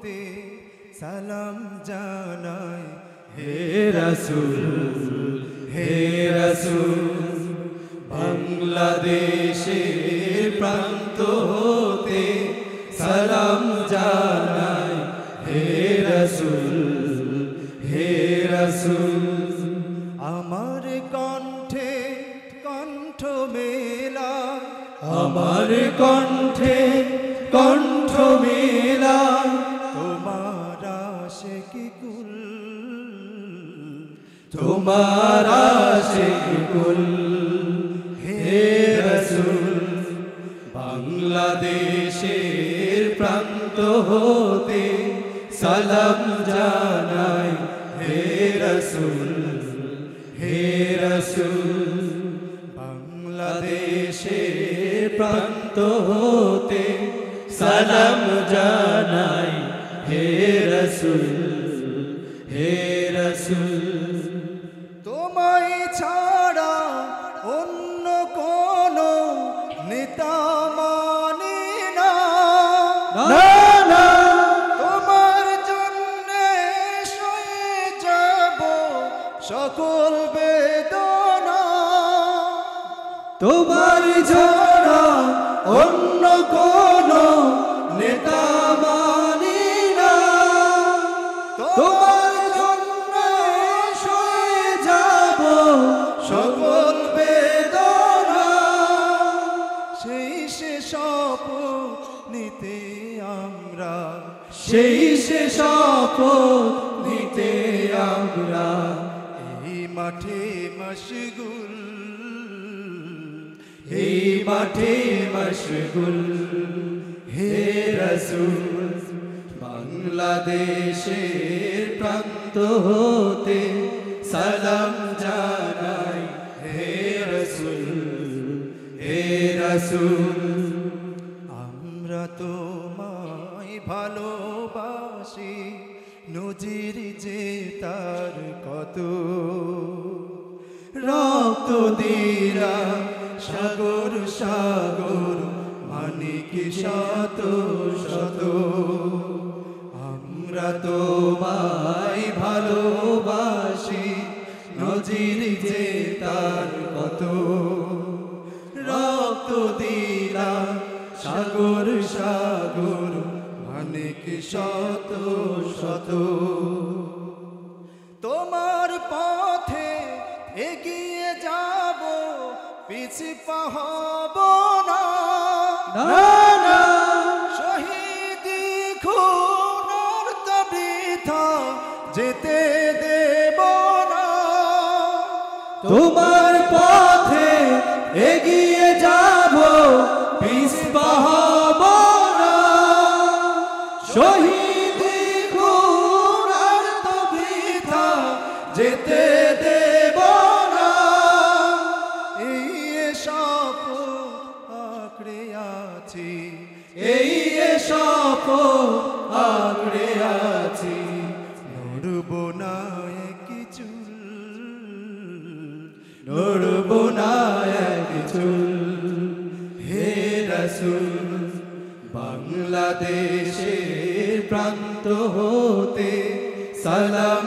হতে সালাম জানাই হে রাসূল হে রাসূল বাংলাদেশের প্রান্ত হতে সালাম জানাই হে রাসূল হে রাসূল আমার কণ্ঠে কণ্ঠ মেলা আমার কণ্ঠে কণ্ঠ মেলা তোমার আশিকি কুল তোমার আশিকুল হে রাসূল বাংলাদেশের প্রান্ত হতে সালাম জানাই হে রাসূল হে রাসূল বাংলাদেশের প্রান্ত হতে সালাম জানাই হে রাসূল হে রাসূল তোমায় ছাড়া অন্য কোন নেতা মানি না তোমার জন্যে সয়ে যাব সকল বেদনা তোমার ছাড়া অন্য কোন নেতা মানি না তোমার জন্য সয়ে যাব সকল বেদনা সেই সে শপথ নিতে আমরা সেই সে শপথ নিতে আমরা এই মাঠে মশগুল এই মাঠে মশগুল হে রাসূল বাংলাদেশের প্রান্ত হতে সালাম জানাই হে রাসূল হে রাসূল আমরা তোমায় ভালোবাসি নজির যে তার কত রক্ত দিরা সাগর সাগর মানিক শত শত আমরা তোমায় ভালোবাসি নজির যে তার কত রক্ত দিলা সাগর সাগর মানিক শত শত তোমার পথে এগিয়ে যাব পিছে পাহব না শহীদি খুনের বৃথা যেতে দেব না তোমার পথে এগিয়ে যাব পিছপা হব না শহীদি খুনের বৃথা যেতে দেব না এই শপথ আঁকড়ে আছি এই শপথ আঁকড়ে আছি নড়ব না কিছু নড়ব না এক চুল হে রাসূল বাংলাদেশের প্রান্ত হতে সালাম